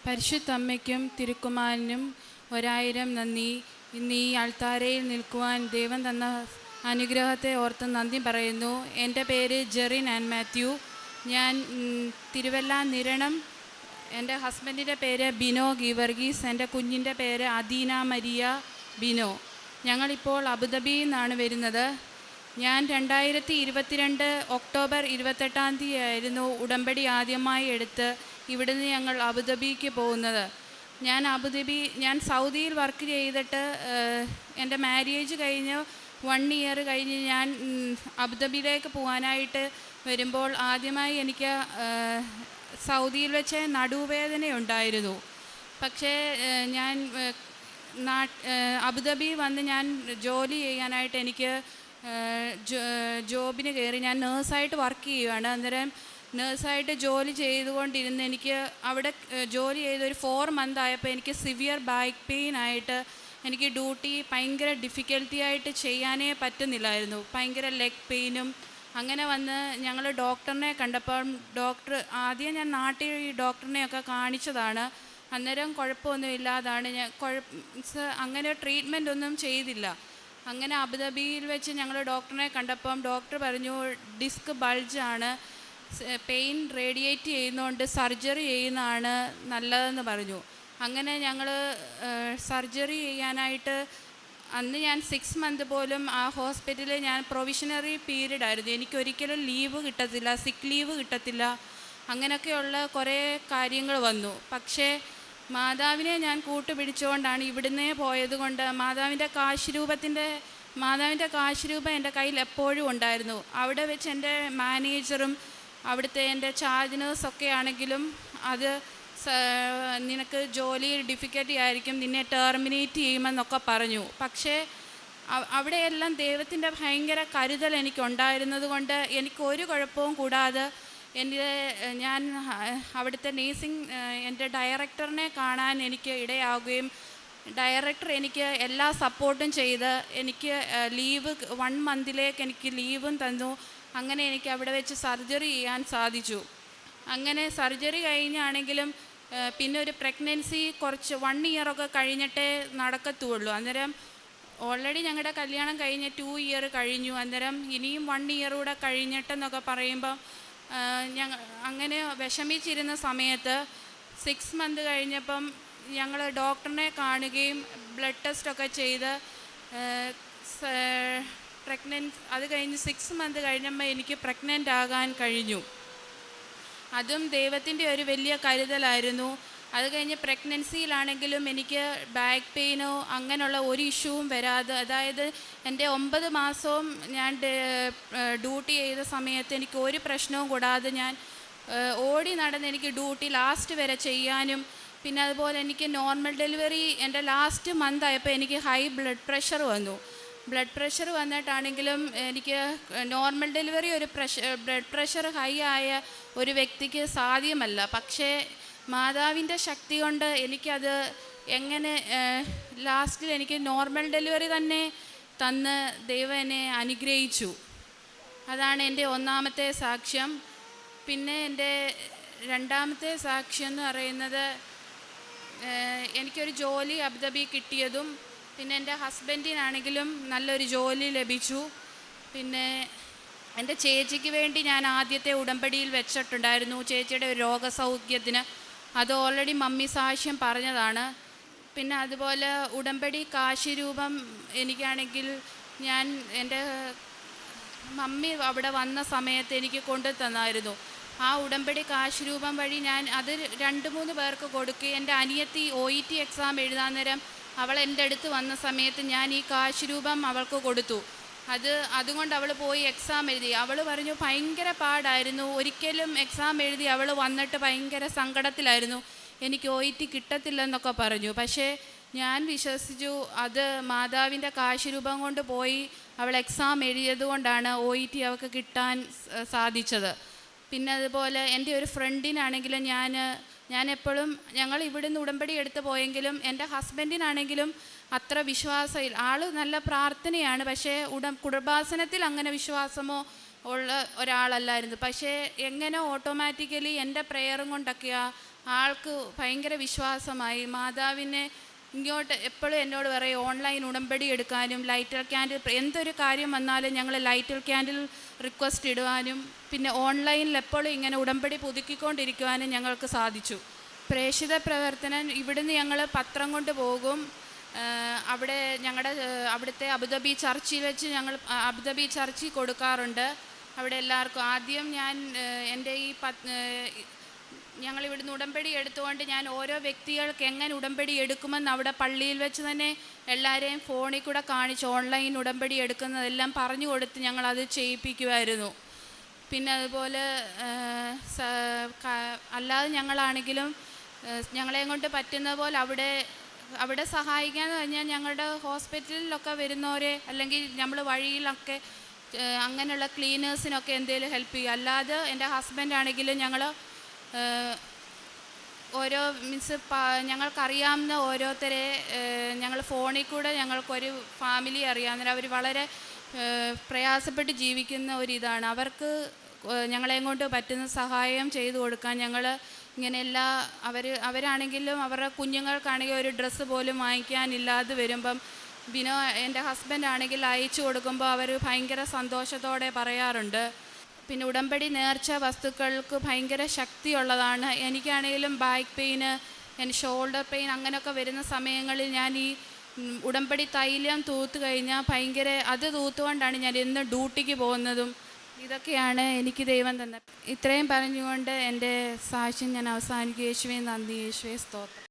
പരിശുദ്ധ അമ്മയ്ക്കും തിരുക്കുമാരനും 1000 നന്ദി. ഇന്ന് ഈ അൾത്താരയിൽ നിൽക്കുവാൻ ദൈവം തന്ന അനുഗ്രഹത്തെ ഓർത്ത് നന്ദി പറയുന്നു. എൻ്റെ പേര് ജെറിൻ ആൻഡ് മാത്യു. ഞാൻ തിരുവല്ല നിരണം. എൻ്റെ ഹസ്ബൻഡിൻ്റെ പേര് ബിനോ ഗീവർഗീസ്. എൻ്റെ കുഞ്ഞിൻ്റെ പേര് അദീന മരിയ ബിനോ. ഞങ്ങളിപ്പോൾ അബുദാബിയിൽ നിന്നാണ് വരുന്നത്. ഞാൻ 2022 ഒക്ടോബർ 28 ആയിരുന്നു ഉടമ്പടി ആദ്യമായി എടുത്ത് ഇവിടുന്ന് ഞങ്ങൾ അബുദാബിക്ക് പോകുന്നത്. ഞാൻ സൗദിയിൽ വർക്ക് ചെയ്തിട്ട് എൻ്റെ മാര്യേജ് കഴിഞ്ഞ് 1 ഇയർ കഴിഞ്ഞ് ഞാൻ അബുദാബിയിലേക്ക് പോകാനായിട്ട് വരുമ്പോൾ ആദ്യമായി എനിക്ക് സൗദിയിൽ വെച്ച് നടുവേദനയുണ്ടായിരുന്നു. പക്ഷേ ഞാൻ അബുദാബി വന്ന് ഞാൻ ജോലി ചെയ്യാനായിട്ട് എനിക്ക് ജോബിന് കയറി. ഞാൻ നേഴ്സായിട്ട് വർക്ക് ചെയ്യുകയാണ്. അന്നേരം നേഴ്സായിട്ട് ജോലി ചെയ്തുകൊണ്ടിരുന്ന് എനിക്ക് അവിടെ ജോലി ചെയ്തൊരു 4 മന്ത് ആയപ്പോൾ എനിക്ക് സിവിയർ ബാക്ക് പെയിൻ ആയിട്ട് എനിക്ക് ഡ്യൂട്ടി ഭയങ്കര ഡിഫിക്കൽട്ടി ആയിട്ട് ചെയ്യാനേ പറ്റുന്നില്ലായിരുന്നു. ഭയങ്കര ലെഗ് പെയിനും അങ്ങനെ വന്ന് ഞങ്ങൾ ഡോക്ടറിനെ കണ്ടപ്പോൾ ആദ്യം ഞാൻ നാട്ടിൽ ഈ ഡോക്ടറിനെയൊക്കെ കാണിച്ചതാണ്. അന്നേരം കുഴപ്പമൊന്നുമില്ലാതാണ്. അങ്ങനെ ട്രീറ്റ്മെൻ്റ് ഒന്നും ചെയ്തില്ല. അങ്ങനെ അബുദാബിയിൽ വെച്ച് ഞങ്ങൾ ഡോക്ടറിനെ കണ്ടപ്പം ഡോക്ടർ പറഞ്ഞു ഡിസ്ക് ബൾജാണ്, പെയിൻ റേഡിയേറ്റ് ചെയ്യുന്നതുകൊണ്ട് സർജറി ചെയ്യുന്നതാണ് നല്ലതെന്ന് പറഞ്ഞു. അങ്ങനെ ഞങ്ങൾ സർജറി ചെയ്യാനായിട്ട് അന്ന് ഞാൻ 6 മന്ത് പോലും ആ ഹോസ്പിറ്റലിൽ ഞാൻ പ്രൊവിഷണറി പീരീഡ് ആയിരുന്നു. എനിക്കൊരിക്കലും ലീവ് കിട്ടത്തില്ല, സിക്ക് ലീവ് കിട്ടത്തില്ല, അങ്ങനെയൊക്കെയുള്ള കുറേ കാര്യങ്ങൾ വന്നു. പക്ഷേ മാതാവിനെ ഞാൻ കൂട്ടുപിടിച്ചുകൊണ്ടാണ് ഇവിടുന്നേ പോയത് കൊണ്ട് മാതാവിൻ്റെ കാശുരൂപം എൻ്റെ കയ്യിൽ എപ്പോഴും ഉണ്ടായിരുന്നു. അവിടെ വെച്ച് എൻ്റെ മാനേജറും അവിടുത്തെ എൻ്റെ ചാർജ് നേഴ്സൊക്കെ ആണെങ്കിലും അത് നിനക്ക് ജോലിയിൽ ഡിഫിക്കൽട്ടി ആയിരിക്കും, നിന്നെ ടെർമിനേറ്റ് ചെയ്യുമെന്നൊക്കെ പറഞ്ഞു. പക്ഷേ അവിടെയെല്ലാം ദൈവത്തിൻ്റെ ഭയങ്കര കരുതൽ എനിക്കുണ്ടായിരുന്നത് കൊണ്ട് എനിക്കൊരു കുഴപ്പവും കൂടാതെ ഞാൻ അവിടുത്തെ നേഴ്സിംഗ് എൻ്റെ ഡയറക്ടറിനെ കാണാൻ എനിക്ക് ഇടയാവുകയും ഡയറക്ടർ എനിക്ക് എല്ലാ സപ്പോർട്ടും ചെയ്ത് എനിക്ക് ലീവ് 1 മന്തിലേക്ക് എനിക്ക് ലീവും തന്നു. അങ്ങനെ എനിക്ക് അവിടെ വെച്ച് സർജറി ചെയ്യാൻ സാധിച്ചു. അങ്ങനെ സർജറി കഴിഞ്ഞാണെങ്കിലും പിന്നെ ഒരു പ്രഗ്നൻസി കുറച്ച് 1 ഇയറൊക്കെ കഴിഞ്ഞിട്ടേ നടക്കത്തുള്ളൂ. അന്നേരം ഓൾറെഡി ഞങ്ങളുടെ കല്യാണം കഴിഞ്ഞ് 2 ഇയർ കഴിഞ്ഞു. അന്നേരം ഇനിയും 1 ഇയർ കൂടെ കഴിഞ്ഞിട്ടെന്നൊക്കെ പറയുമ്പം അങ്ങനെ വിഷമിച്ചിരുന്ന സമയത്ത് 6 മന്ത് കഴിഞ്ഞപ്പം ഞങ്ങൾ ഡോക്ടറിനെ കാണുകയും ബ്ലഡ് ടെസ്റ്റൊക്കെ ചെയ്ത് അത് കഴിഞ്ഞ് 6 മന്ത് കഴിഞ്ഞപ്പോൾ എനിക്ക് പ്രഗ്നൻ്റ് ആകാൻ കഴിഞ്ഞു. അതും ദൈവത്തിൻ്റെ ഒരു വലിയ കരുതലായിരുന്നു. അത് കഴിഞ്ഞ് പ്രഗ്നൻസിയിലാണെങ്കിലും എനിക്ക് ബാക്ക് പെയിനോ അങ്ങനെയുള്ള ഒരു ഇഷ്യൂവും വരാതെ, അതായത് എൻ്റെ 9 മാസവും ഞാൻ ഡ്യൂട്ടി ചെയ്ത സമയത്ത് എനിക്ക് ഒരു പ്രശ്നവും കൂടാതെ ഞാൻ ഓടി നടന്ന് എനിക്ക് ഡ്യൂട്ടി ലാസ്റ്റ് വരെ ചെയ്യാനും, പിന്നെ അതുപോലെ എനിക്ക് നോർമൽ ഡെലിവറി എൻ്റെ ലാസ്റ്റ് മന്ത് ആയപ്പോൾ എനിക്ക് ഹൈ ബ്ലഡ് പ്രഷർ വന്നു. ബ്ലഡ് പ്രഷർ വന്നിട്ടാണെങ്കിലും എനിക്ക് normal delivery blood pressure high ആയ ഒരു വ്യക്തിക്ക് സാധ്യമല്ല. പക്ഷേ മാതാവിൻ്റെ ശക്തി കൊണ്ട് എനിക്കത് എങ്ങനെ ലാസ്റ്റിൽ എനിക്ക് നോർമൽ ഡെലിവറി തന്നെ തന്ന് ദൈവം എന്നെ അനുഗ്രഹിച്ചു. അതാണ് എൻ്റെ 1ാമത്തെ സാക്ഷ്യം. പിന്നെ എൻ്റെ 2ാമത്തെ സാക്ഷ്യം എന്ന് പറയുന്നത് എനിക്കൊരു ജോലി അബുദാബി കിട്ടിയതും പിന്നെ എൻ്റെ ഹസ്ബൻഡിനാണെങ്കിലും നല്ലൊരു ജോലി ലഭിച്ചു. പിന്നെ എൻ്റെ ചേച്ചിക്ക് വേണ്ടി ഞാൻ ആദ്യത്തെ ഉടമ്പടിയിൽ വെച്ചിട്ടുണ്ടായിരുന്നു ചേച്ചിയുടെ ഒരു രോഗസൗഖ്യത്തിന്. അത് ഓൾറെഡി മമ്മി സാക്ഷ്യം പറഞ്ഞതാണ്. പിന്നെ അതുപോലെ ഉടമ്പടി കാശുരൂപം എനിക്കാണെങ്കിൽ എൻ്റെ മമ്മി അവിടെ വന്ന സമയത്ത് എനിക്ക് കൊണ്ടു തന്നായിരുന്നു. ആ ഉടമ്പടി കാശുരൂപം വഴി ഞാൻ അത് 2-3 പേർക്ക് കൊടുക്കുകയും എൻ്റെ അനിയത്തി OET എക്സാം എഴുതാൻ നേരം അവൾ എൻ്റെ അടുത്ത് വന്ന സമയത്ത് ഞാൻ ഈ കാശുരൂപം അവൾക്ക് കൊടുത്തു. അതുകൊണ്ട് അവൾ പോയി എക്സാം എഴുതി. അവൾ പറഞ്ഞു ഭയങ്കര പാടായിരുന്നു, ഒരിക്കലും എക്സാം എഴുതി അവൾ വന്നിട്ട് ഭയങ്കര സങ്കടത്തിലായിരുന്നു, എനിക്ക് OET കിട്ടത്തില്ലെന്നൊക്കെ പറഞ്ഞു. പക്ഷേ ഞാൻ വിശ്വസിച്ചു അത് മാതാവിൻ്റെ കാശുരൂപം കൊണ്ട് പോയി അവൾ എക്സാം എഴുതിയത് കൊണ്ടാണ് OET അവൾക്ക് കിട്ടാൻ സാധിച്ചത്. പിന്നെ അതുപോലെ എൻ്റെ ഒരു ഫ്രണ്ടിനാണെങ്കിലും ഞാൻ എപ്പോഴും ഞങ്ങൾ ഇവിടുന്ന് ഉടമ്പടി എടുത്ത് പോയെങ്കിലും എൻ്റെ ഹസ്ബൻഡിനാണെങ്കിലും അത്ര വിശ്വാസമില്ല. ആൾ നല്ല പ്രാർത്ഥനയാണ്, പക്ഷേ കുടുംബാസനത്തിൽ അങ്ങനെ വിശ്വാസമോ ഉള്ള ഒരാളല്ലായിരുന്നു. പക്ഷേ എങ്ങനെ ഓട്ടോമാറ്റിക്കലി എൻ്റെ പ്രെയറും കൊണ്ടൊക്കെയാണ് ആൾക്ക് ഭയങ്കര വിശ്വാസമായി. മാതാവിനെ ഇങ്ങോട്ട് എപ്പോഴും എന്നോട് പറയും ഓൺലൈൻ ഉടമ്പടി എടുക്കാനും ലൈറ്റർ ക്യാൻഡിൽ എന്തൊരു കാര്യം വന്നാലും ഞങ്ങൾ ലൈറ്റർ ക്യാൻഡിൽ റിക്വസ്റ്റ് ഇടുവാനും പിന്നെ ഓൺലൈനിൽ എപ്പോഴും ഇങ്ങനെ ഉടമ്പടി പുതുക്കിക്കൊണ്ടിരിക്കുവാനും ഞങ്ങൾക്ക് സാധിച്ചു. പ്രേക്ഷിത പ്രവർത്തനം ഇവിടുന്ന് ഞങ്ങൾ പത്രം കൊണ്ട് പോകും. അവിടെ അവിടുത്തെ അബുദാബി ചർച്ചിൽ വെച്ച് ഞങ്ങൾ അബുദാബി ചർച്ചിൽ കൊടുക്കാറുണ്ട്. അവിടെ എല്ലാവർക്കും ആദ്യം ഞാൻ എൻ്റെ ഞങ്ങളിവിടുന്ന് ഉടമ്പടി എടുത്തുകൊണ്ട് ഞാൻ ഓരോ വ്യക്തികൾക്ക് എങ്ങനെ ഉടമ്പടി എടുക്കുമെന്ന് അവിടെ പള്ളിയിൽ വെച്ച് തന്നെ എല്ലാവരെയും ഫോണിൽ കൂടെ കാണിച്ച് ഓൺലൈൻ ഉടമ്പടി എടുക്കുന്നതെല്ലാം പറഞ്ഞു കൊടുത്ത് ഞങ്ങളത് ചെയ്യിപ്പിക്കുമായിരുന്നു. പിന്നെ അതുപോലെ അല്ലാതെ ഞങ്ങളാണെങ്കിലും ഞങ്ങളെയും കൊണ്ട് പറ്റുന്ന പോലെ അവിടെ സഹായിക്കാന്ന് പറഞ്ഞാൽ ഞങ്ങളുടെ ഹോസ്പിറ്റലിലൊക്കെ വരുന്നവരെ അല്ലെങ്കിൽ നമ്മൾ വഴിയിലൊക്കെ അങ്ങനെയുള്ള ക്ലീനേഴ്സിനൊക്കെ എന്തെങ്കിലും ഹെൽപ്പ് ചെയ്യും. അല്ലാതെ എൻ്റെ ഹസ്ബൻഡാണെങ്കിലും ഞങ്ങൾ ഓരോ ഞങ്ങൾക്കറിയാവുന്ന ഓരോരുത്തരെ ഞങ്ങൾ ഫോണിൽ കൂടെ ഞങ്ങൾക്കൊരു ഫാമിലി അറിയാവുന്ന അവർ വളരെ പ്രയാസപ്പെട്ട് ജീവിക്കുന്ന ഒരിതാണ്. അവർക്ക് ഞങ്ങളെയും കൊണ്ട് പറ്റുന്ന സഹായം ചെയ്തു കൊടുക്കാൻ ഞങ്ങൾ ഇങ്ങനെ അവരാണെങ്കിലും അവരുടെ കുഞ്ഞുങ്ങൾക്കാണെങ്കിൽ ഒരു ഡ്രസ്സ് പോലും വാങ്ങിക്കാനില്ലാതെ വരുമ്പം എൻ്റെ ഹസ്ബൻഡാണെങ്കിൽ അയച്ചു കൊടുക്കുമ്പോൾ അവർ ഭയങ്കര സന്തോഷത്തോടെ പറയാറുണ്ട്. പിന്നെ ഉടമ്പടി നേർച്ച വസ്തുക്കൾക്ക് ഭയങ്കര ശക്തിയുള്ളതാണ്. എനിക്കാണെങ്കിലും ബാക്ക് പെയിന് ഷോൾഡർ പെയിൻ അങ്ങനെയൊക്കെ വരുന്ന സമയങ്ങളിൽ ഞാൻ ഈ ഉടമ്പടി തൈലം തൂത്ത് കഴിഞ്ഞാൽ ഭയങ്കര അത് തൂത്തുകൊണ്ടാണ് ഞാൻ എന്നും ഡ്യൂട്ടിക്ക് പോകുന്നതും. ഇതൊക്കെയാണ് എനിക്ക് ദൈവം തന്നെ. ഇത്രയും പറഞ്ഞുകൊണ്ട് എൻ്റെ സാക്ഷ്യം ഞാൻ അവസാനിക്കും. യേശുവേ നന്ദി, യേശുവേ സ്തോത്രം.